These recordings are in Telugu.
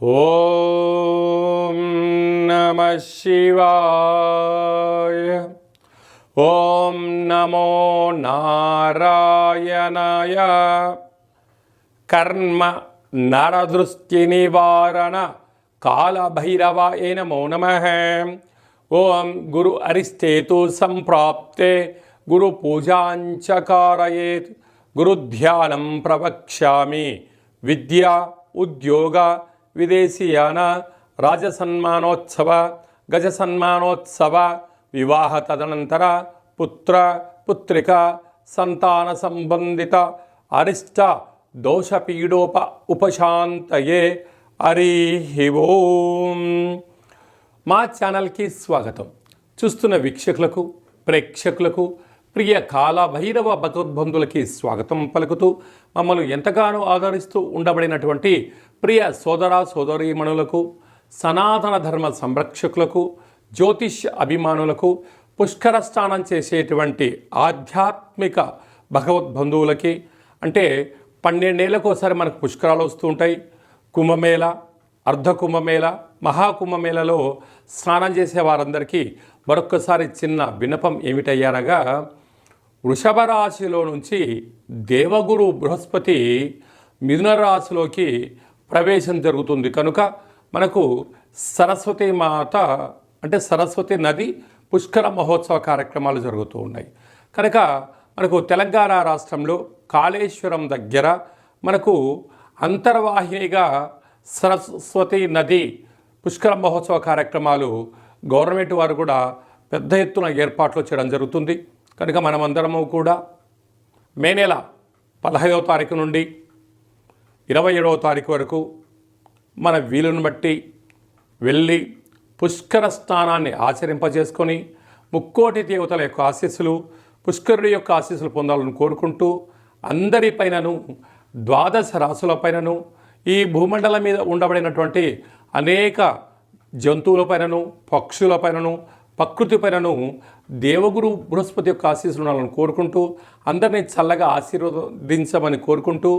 ఓం నమః శివాయ. ఓం నమో నారాయణాయ. కర్మ నరదృష్టి నివారణ కాళభైరవాయ నమో నమః. ఓం గురు అరిష్టేతు సంప్రాప్తే గురు పూజాంచ కారయేత్. గురుధ్యానం ప్రవక్ష్యామి. విద్య ఉద్యోగ విదేశీయాన రాజసన్మానోత్సవ గజసన్మానోత్సవ వివాహ తదనంతర పుత్ర పుత్రిక సంతాన సంబంధిత అరిష్ట దోషపీడోప ఉపశాంతయే. హరి ఓం. మా ఛానల్కి స్వాగతం. చూస్తున్న వీక్షకులకు ప్రేక్షకులకు ప్రియ కాళభైరవ భగవద్బంధులకి స్వాగతం పలుకుతూ మమ్మల్ని ఎంతగానో ఆదరిస్తూ ఉండబడినటువంటి ప్రియ సోదర సోదరీమణులకు, సనాతన ధర్మ సంరక్షకులకు, జ్యోతిష్ అభిమానులకు, పుష్కర స్నానం చేసేటువంటి ఆధ్యాత్మిక భగవద్బంధువులకి, అంటే 12 ఏళ్ళకోసారి మనకు పుష్కరాలు వస్తూ ఉంటాయి. కుంభమేళ, అర్ధ కుంభమేళ, మహాకుంభమేళలో స్నానం చేసే వారందరికీ మరొక్కసారి చిన్న విన్నపం ఏమిటయ్యారగా, వృషభ రాశిలో నుంచి దేవగురు బృహస్పతి మిథున రాశిలోకి ప్రవేశం జరుగుతుంది. కనుక మనకు సరస్వతి మాత అంటే సరస్వతి నది పుష్కర మహోత్సవ కార్యక్రమాలు జరుగుతూ ఉన్నాయి. కనుక మనకు తెలంగాణ రాష్ట్రంలో కాళేశ్వరం దగ్గర మనకు అంతర్వాహినిగా సరస్వతి నది పుష్కర మహోత్సవ కార్యక్రమాలు గవర్నమెంట్ వారు కూడా పెద్ద ఎత్తున ఏర్పాట్లు చేయడం జరుగుతుంది. కనుక మనమందరము కూడా మే నెల 15వ తారీఖు నుండి 27వ తారీఖు వరకు మన వీలును బట్టి వెళ్ళి పుష్కర స్నానాన్ని ఆచరింపజేసుకొని ముక్కోటి దేవతల యొక్క ఆశీస్సులు, పుష్కరుడి యొక్క ఆశీస్సులు పొందాలని కోరుకుంటూ, అందరిపైనను 12 రాశులపైనను ఈ భూమండలం మీద ఉండబడినటువంటి అనేక జంతువులపైనను, పక్షులపైనను, ప్రకృతిపైనను దేవగురు బృహస్పతి యొక్క ఆశీస్సులు ఉండాలని కోరుకుంటూ, అందరినీ చల్లగా ఆశీర్వదించమని కోరుకుంటూ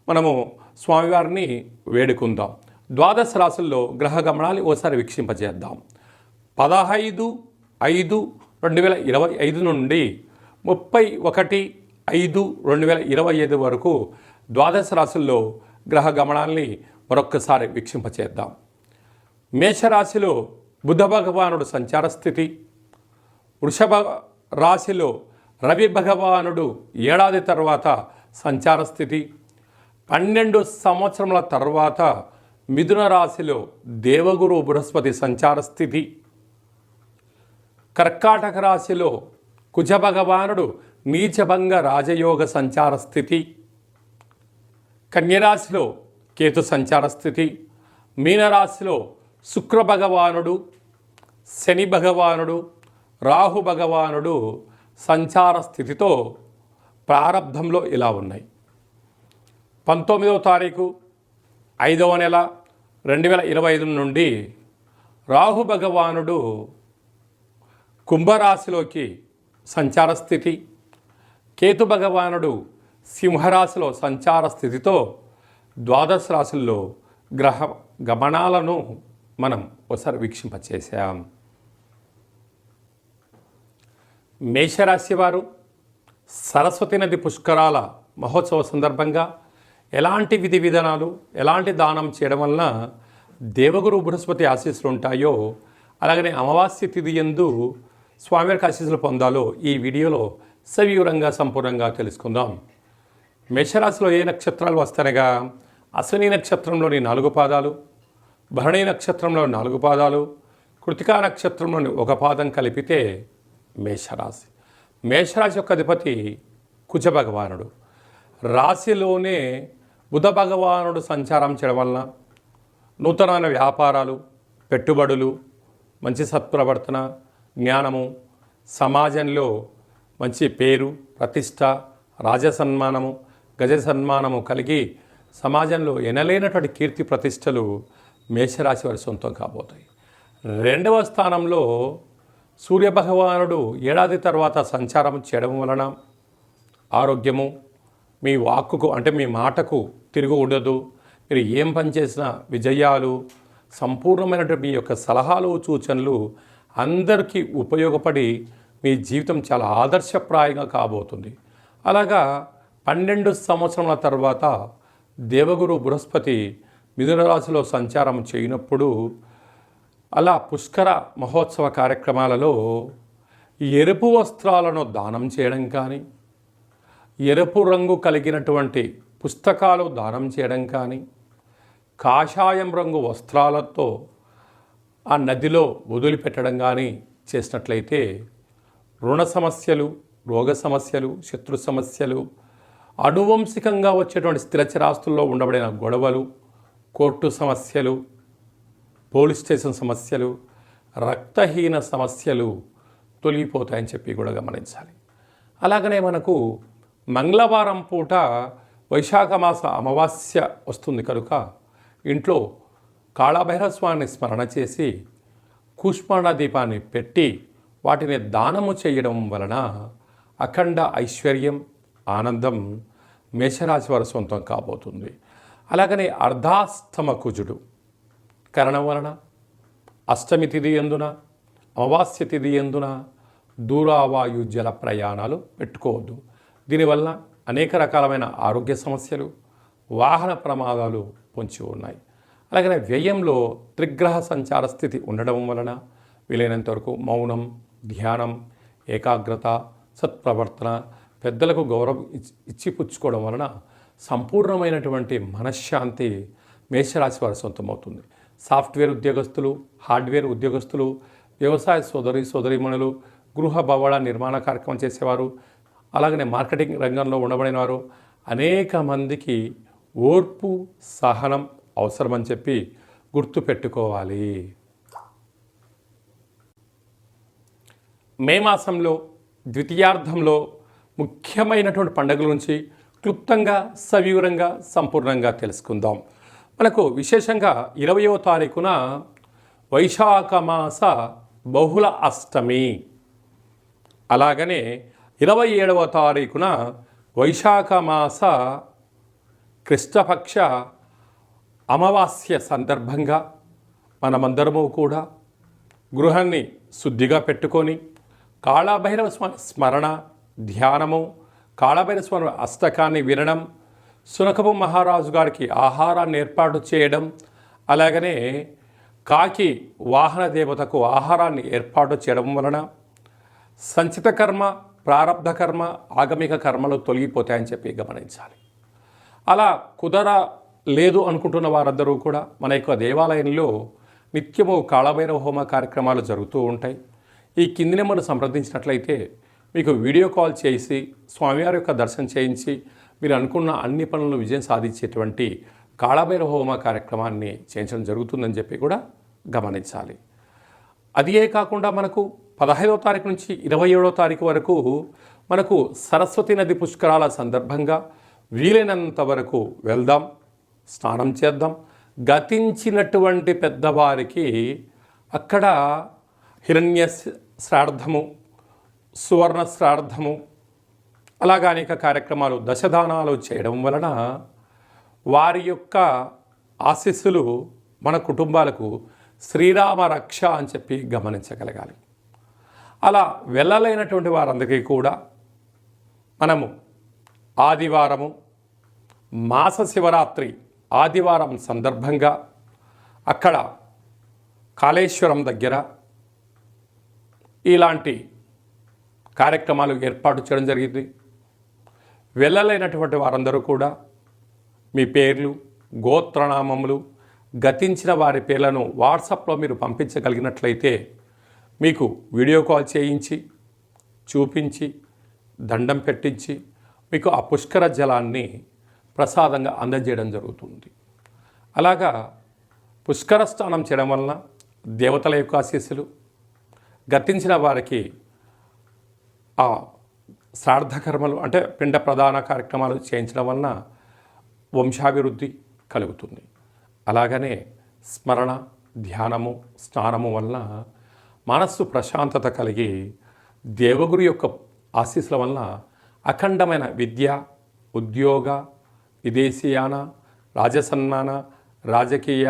మనము స్వామివారిని వేడుకుందాం. 12 రాశుల్లో గ్రహ గమనాలు ఓసారి వీక్షింపజేద్దాం. 15/5/2025 నుండి 31/5/2025 వరకు 12 రాశుల్లో గ్రహ గమనాల్ని మరొక్కసారి వీక్షింపచేద్దాం. మేషరాశిలో బుధ భగవానుడు సంచార స్థితి. వృషభ రాశిలో రవి భగవానుడు ఏడాది తర్వాత సంచార స్థితి. 12 సంవత్సరముల తర్వాత మిథున రాశిలో దేవగురు బృహస్పతి సంచార స్థితి. కర్కాటక రాశిలో కుజ భగవానుడు నీచభంగ రాజయోగ సంచార స్థితి. కన్యరాశిలో కేతు సంచార స్థితి. మీనరాశిలో శుక్ర భగవానుడు, శని భగవానుడు, రాహు భగవానుడు సంచార స్థితితో ప్రారంభంలో ఇలా ఉన్నాయి. 19వ తారీఖు 5వ నెల 2025 నుండి రాహు భగవానుడు కుంభరాశిలోకి సంచార స్థితి, కేతు భగవానుడు సింహరాశిలో సంచార స్థితితో 12 రాశుల్లో గ్రహ గమనాలను మనం ఒకసారి వీక్షింపచేసాం. మేషరాశి వారు సరస్వతి నది పుష్కరాల మహోత్సవ సందర్భంగా ఎలాంటి విధి విధానాలు, ఎలాంటి దానం చేయడం వలన దేవగురు బృహస్పతి ఆశీస్సులు ఉంటాయో, అలాగనే అమావాస్య తిథి యందు స్వామివారికి ఆశీస్సులు పొందాలో ఈ వీడియోలో సవివరంగా సంపూర్ణంగా తెలుసుకుందాం. మేషరాశిలో ఏ నక్షత్రాలు వస్తాయనగా, అశ్విని నక్షత్రంలోని 4 పాదాలు, భరణి నక్షత్రంలో 4 పాదాలు, కృతికా నక్షత్రంలోని 1 పాదం కలిపితే మేషరాశి. మేషరాశి యొక్క అధిపతి కుజ భగవానుడు. రాశిలోనే బుధ భగవానుడు సంచారం చేయడం వలన నూతనమైన వ్యాపారాలు, పెట్టుబడులు, మంచి సత్ప్రవర్తన, జ్ఞానము, సమాజంలో మంచి పేరు, ప్రతిష్ట, రాజసన్మానము, గజ సన్మానము కలిగి సమాజంలో ఎనలేనటువంటి కీర్తి ప్రతిష్టలు మేషరాశి వారి సొంతం కాబోతాయి. 2వ స్థానంలో సూర్యభగవానుడు ఏడాది తర్వాత సంచారం చేయడం వలన ఆరోగ్యము, మీ వాక్కుకు అంటే మీ మాటకు తిరుగు ఉండదు, మీరు ఏం పని చేసినా విజయాలు, సంపూర్ణమైనటువంటి మీ యొక్క సలహాలు, సూచనలు అందరికీ ఉపయోగపడి మీ జీవితం చాలా ఆదర్శప్రాయంగా కాబోతుంది. అలాగా 12 సంవత్సరాల తర్వాత దేవగురు బృహస్పతి మిథున రాశిలో సంచారం చేయనప్పుడు అలా పుష్కర మహోత్సవ కార్యక్రమాలలో ఎరుపు వస్త్రాలను దానం చేయడం కానీ, ఎరుపు రంగు కలిగినటువంటి పుస్తకాలు దానం చేయడం కానీ, కాషాయం రంగు వస్త్రాలతో ఆ నదిలో వదిలిపెట్టడం కానీ చేసినట్లయితే రుణ సమస్యలు, రోగ సమస్యలు, శత్రు సమస్యలు, అనువంశికంగా వచ్చేటువంటి స్థిరచరాస్తుల్లో ఉండబడిన గొడవలు, కోర్టు సమస్యలు, పోలీస్ స్టేషన్ సమస్యలు, రక్తహీన సమస్యలు తొలగిపోతాయని చెప్పి కూడా గమనించాలి. అలాగనే మనకు మంగళవారం పూట వైశాఖ మాస అమావాస్య వస్తుంది కనుక ఇంట్లో కాళభైరవ స్వామిని స్మరణ చేసి కూష్మాండ దీపాన్ని పెట్టి వాటిని దానము చేయడం వలన అఖండ ఐశ్వర్యం, ఆనందం మేషరాశి వారి సొంతం కాబోతుంది. అలాగనే అర్ధాస్తమ కుజుడు కరణం వలన అష్టమి తిథి ఎందున, అమావాస్య తిథి ఎందున దూరావాయు జల ప్రయాణాలు పెట్టుకోవద్దు. దీనివల్ల అనేక రకాలమైన ఆరోగ్య సమస్యలు, వాహన ప్రమాదాలు పొంచి ఉన్నాయి. అలాగనే వ్యయంలో త్రిగ్రహ సంచార స్థితి ఉండడం వలన వీలైనంత వరకు మౌనం, ధ్యానం, ఏకాగ్రత, సత్ప్రవర్తన, పెద్దలకు గౌరవం ఇచ్చి పుచ్చుకోవడం వలన సంపూర్ణమైనటువంటి మనశ్శాంతి మేషరాశి వారి సొంతమవుతుంది. సాఫ్ట్వేర్ ఉద్యోగస్తులు, హార్డ్వేర్ ఉద్యోగస్తులు, వ్యవసాయ సోదరీమణులు, గృహ భవన నిర్మాణ కార్యక్రమం చేసేవారు, అలాగనే మార్కెటింగ్ రంగంలో ఉండబడిన వారు అనేక మందికి ఓర్పు, సహనం అవసరమని చెప్పి గుర్తుపెట్టుకోవాలి. మే మాసంలో ద్వితీయార్థంలో ముఖ్యమైనటువంటి పండుగల నుంచి క్లుప్తంగా, సవివరంగా, సంపూర్ణంగా తెలుసుకుందాం. మనకు విశేషంగా 20వ తారీఖున వైశాఖ మాస బహుళ అష్టమి, అలాగనే 27వ తారీఖున వైశాఖ మాస కృష్ణపక్ష అమావాస్య సందర్భంగా మనమందరము కూడా గృహాన్ని శుద్ధిగా పెట్టుకొని కాళభైరవ స్వామి స్మరణ, ధ్యానము, కాళభైరవ స్వామి అష్టకాన్ని వినడం, సునకపు మహారాజు గారికి ఆహారాన్ని ఏర్పాటు చేయడం, అలాగనే కాకి వాహన దేవతకు ఆహారాన్ని ఏర్పాటు చేయడం వలన సంచిత కర్మ, ప్రారబ్ధ కర్మ, ఆగమిక కర్మలు తొలగిపోతాయని చెప్పి గమనించాలి. అలా లేదు అనుకుంటున్న వారందరూ కూడా మన యొక్క దేవాలయంలో నిత్యము కాళభైరవ హోమ కార్యక్రమాలు జరుగుతూ ఉంటాయి. ఈ కింది నెంబర్ను సంప్రదించినట్లయితే మీకు వీడియో కాల్ చేసి స్వామివారి యొక్క దర్శనం చేయించి మీరు అనుకున్న అన్ని పనులను విజయం సాధించేటువంటి కాళభైరవ హోమ కార్యక్రమాన్ని చేయించడం జరుగుతుందని చెప్పి కూడా గమనించాలి. అదే కాకుండా మనకు 15వ తారీఖు నుంచి 27వ తారీఖు వరకు మనకు సరస్వతి నది పుష్కరాల సందర్భంగా వీలైనంత వరకు వెళ్దాం, స్నానం చేద్దాం. గతించినటువంటి పెద్దవారికి అక్కడ హిరణ్య శ్రాద్ధము, సువర్ణ శ్రాద్ధము, అలాగా అనేక కార్యక్రమాలు, దశదానాలు చేయడం వలన వారి యొక్క ఆశీస్సులు మన కుటుంబాలకు శ్రీరామ రక్ష అని చెప్పి గమనించగలగాలి. అలా వెళ్ళలేనటువంటి వారందరికీ కూడా మనము ఆదివారము, మాస శివరాత్రి ఆదివారం సందర్భంగా అక్కడ కాళేశ్వరం దగ్గర ఇలాంటి కార్యక్రమాలు ఏర్పాటు చేయడం జరిగింది. వెళ్ళలేనటువంటి వారందరూ కూడా మీ పేర్లు, గోత్రనామములు, గతించిన వారి పేర్లను వాట్సాప్లో మీరు పంపించగలిగినట్లయితే మీకు వీడియో కాల్ చేయించి, చూపించి, దండం పెట్టించి మీకు ఆ పుష్కర జలాన్ని ప్రసాదంగా అందజేయడం జరుగుతుంది. అలాగా పుష్కర స్నానం చేయడం వలన దేవతల యొక్క ఆశీస్సులు, గతించిన వారికి ఆ శ్రాద్ధకర్మలు అంటే పిండ ప్రధాన కార్యక్రమాలు చేయించడం వలన వంశాభివృద్ధి కలుగుతుంది. అలాగనే స్మరణ, ధ్యానము, స్నానము వలన మనస్సు ప్రశాంతత కలిగి దేవగురు యొక్క ఆశీస్సుల వలన అఖండమైన విద్య, ఉద్యోగ, విదేశీయాన, రాజసన్మాన, రాజకీయ,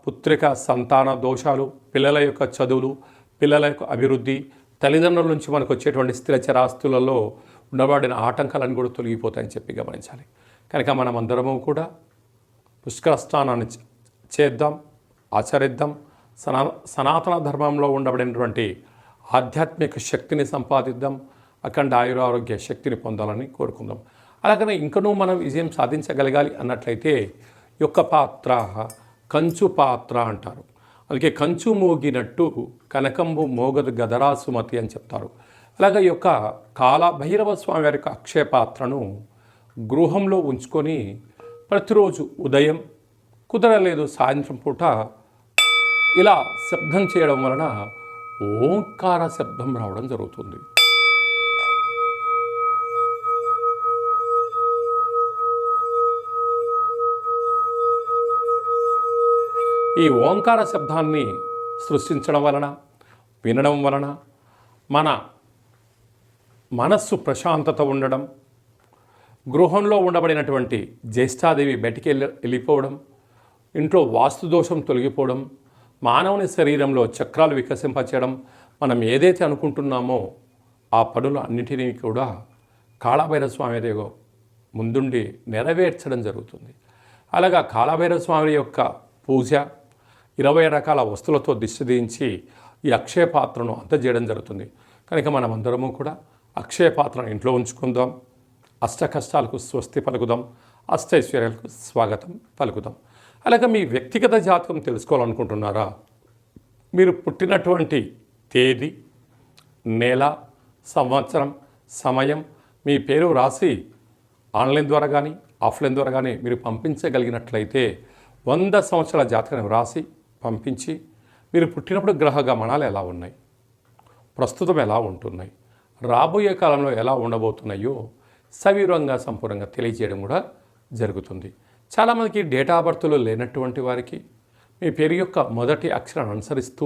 పుత్రిక సంతాన దోషాలు, పిల్లల యొక్క చదువులు, పిల్లల యొక్క అభివృద్ధి, తల్లిదండ్రుల నుంచి మనకు వచ్చేటువంటి స్థిరచరాస్తులలో ఉండబడిన ఆటంకాలను కూడా తొలగిపోతాయని చెప్పి గమనించాలి. కనుక మనమందరము కూడా పుష్కర స్నానాన్ని చేద్దాం, ఆచరిద్దాం. సనాతన ధర్మంలో ఉండబడినటువంటి ఆధ్యాత్మిక శక్తిని సంపాదిద్దాం, అఖండ ఆయురారోగ్య శక్తిని పొందాలని కోరుకుందాం. అలాగనే ఇంకనూ మనం విజయం సాధించగలగాలి అన్నట్లయితే యొక్క పాత్ర కంచు పాత్ర అంటారు. అందుకే కంచు మోగినట్టు కనకంబు మోగదు గదరా సుమతి అని చెప్తారు. అలాగే ఈ యొక్క కాలభైరవ స్వామి వారి యొక్క అక్షయ పాత్రను గృహంలో ఉంచుకొని ప్రతిరోజు ఉదయం, కుదరలేదు సాయంత్రం పూట ఇలా శబ్దం చేయడం వలన ఓంకార శబ్దం రావడం జరుగుతుంది. ఈ ఓంకార శబ్దాన్ని సృష్టించడం వలన, వినడం వలన మన మనస్సు ప్రశాంతత ఉండడం, గృహంలో ఉండబడినటువంటి జ్యేష్ఠాదేవి బయటికి వెళ్ళిపోవడం, ఇంట్లో వాస్తుదోషం తొలగిపోవడం, మానవుని శరీరంలో చక్రాలు వికసింపచేయడం, మనం ఏదైతే అనుకుంటున్నామో ఆ పనులు అన్నిటినీ కూడా కాళభైరవ స్వామి దేవ ముందుండి నెరవేర్చడం జరుగుతుంది. అలాగా కాళభైరవ స్వామి యొక్క పూజ 20 రకాల వస్తువులతో దిష్టి దించి ఈ అక్షయ పాత్రను అందజేయడం జరుగుతుంది. కనుక మనమందరము కూడా అక్షయ పాత్రను ఇంట్లో ఉంచుకుందాం, అష్ట కష్టాలకు స్వస్తి పలుకుదాం, అష్టైశ్వర్యాలకు స్వాగతం పలుకుదాం. అలాగే మీ వ్యక్తిగత జాతకం తెలుసుకోవాలనుకుంటున్నారా? మీరు పుట్టినటువంటి తేదీ, నెల, సంవత్సరం, సమయం, మీ పేరు రాసి ఆన్లైన్ ద్వారా కానీ ఆఫ్లైన్ ద్వారా కానీ మీరు పంపించగలిగినట్లయితే 100 సంవత్సరాల జాతకాన్ని రాసి పంపించి మీరు పుట్టినప్పుడు గ్రహ గమనాలు ఎలా ఉన్నాయి, ప్రస్తుతం ఎలా ఉంటున్నాయి, రాబోయే కాలంలో ఎలా ఉండబోతున్నాయో సవివరంగా సంపూర్ణంగా తెలియజేయడం కూడా జరుగుతుంది. చాలామందికి డేటా ఆఫ్ బర్త్లో లేనటువంటి వారికి మీ పేరు యొక్క మొదటి అక్షరాన్ని అనుసరిస్తూ,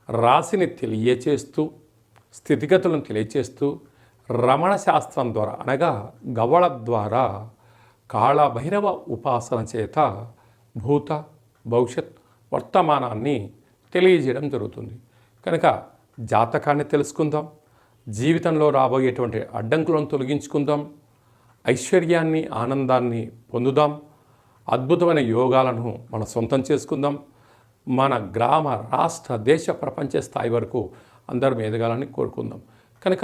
రాశిని తెలియచేస్తూ, స్థితిగతులను తెలియచేస్తూ, రమణ శాస్త్రం ద్వారా అనగా గవ్వళ ద్వారా కాళభైరవ ఉపాసన చేత భూత, భవిష్యత్, వర్తమానాన్ని తెలియజేయడం జరుగుతుంది. కనుక జాతకాన్ని తెలుసుకుందాం, జీవితంలో రాబోయేటువంటి అడ్డంకులను తొలగించుకుందాం, ఐశ్వర్యాన్ని, ఆనందాన్ని పొందుదాం, అద్భుతమైన యోగాలను మనం సొంతం చేసుకుందాం. మన గ్రామ, రాష్ట్ర, దేశ, ప్రపంచ స్థాయి వరకు అందరం ఎదగాలని కోరుకుందాం. కనుక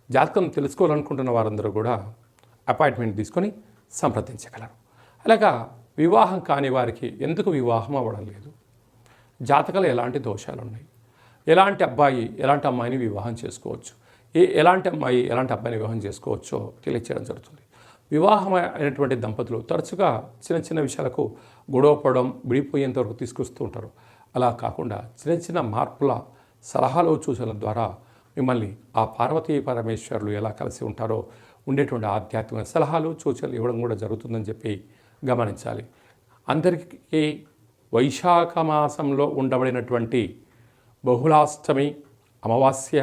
జాతకం తెలుసుకోవాలనుకుంటున్న వారందరూ కూడా అపాయింట్మెంట్ తీసుకొని సంప్రదించగలరు. అలాగా వివాహం కాని వారికి ఎందుకు వివాహం అవ్వడం లేదు, జాతకాలు ఎలాంటి దోషాలు ఉన్నాయి, ఎలాంటి అబ్బాయి ఎలాంటి అమ్మాయిని వివాహం చేసుకోవచ్చు, ఎలాంటి అమ్మాయి ఎలాంటి అబ్బాయిని వివాహం చేసుకోవచ్చో తెలియచేయడం జరుగుతుంది. వివాహం అయినటువంటి దంపతులు తరచుగా చిన్న చిన్న విషయాలకు గొడవపడడం, విడిపోయేంత వరకు తీసుకొస్తూ ఉంటారు. అలా కాకుండా చిన్న చిన్న మార్పుల సలహాలు సూచనల ద్వారా మిమ్మల్ని ఆ పార్వతీ పరమేశ్వరులు ఎలా కలిసి ఉంటారో ఉండేటువంటి ఆధ్యాత్మిక సలహాలు సూచనలు ఇవ్వడం కూడా జరుగుతుందని చెప్పి గమనించాలి. అందరికీ వైశాఖ మాసంలో ఉండబడినటువంటి బహుళాష్టమి, అమావాస్య,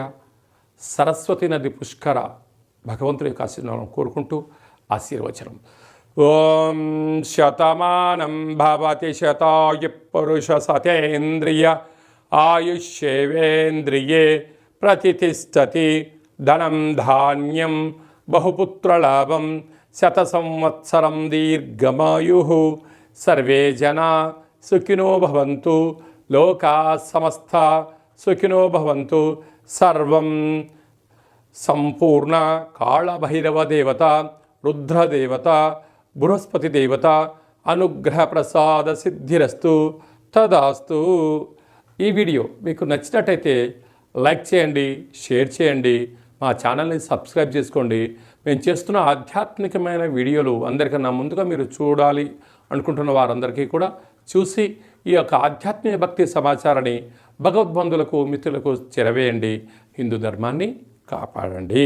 సరస్వతి నది పుష్కర భగవంతుని యొక్క ఆశీర్వాదం కోరుకుంటూ ఆశీర్వచనం. ఓం శతమానం భవతి శతాయు పురుష సతేంద్రియ ఆయుష్యేవేంద్రియే ప్రతిష్టతి ధనం ధాన్యం బహుపుత్రలాభం శత సంవత్సరం దీర్ఘమాయు సర్వే జనా సుఖినో భవంతు లోకా సమస్త సుఖినో భవంతు. సర్వం సంపూర్ణ కాళభైరవ దేవత, రుద్రదేవత, బృహస్పతి దేవత అనుగ్రహ ప్రసాద సిద్ధిరస్తు తదాస్తు. ఈ వీడియో మీకు నచ్చినట్టయితే లైక్ చేయండి, షేర్ చేయండి, మా ఛానల్ని సబ్స్క్రైబ్ చేసుకోండి. మేము చేస్తున్న ఆధ్యాత్మికమైన వీడియోలు అందరికన్నా ముందుగా మీరు చూడాలి అనుకుంటున్న వారందరికీ కూడా చూసి ఈ యొక్క ఆధ్యాత్మిక భక్తి సమాచారాన్ని భగవద్బంధులకు, మిత్రులకు చేరవేయండి. హిందూ ధర్మాన్ని కాపాడండి.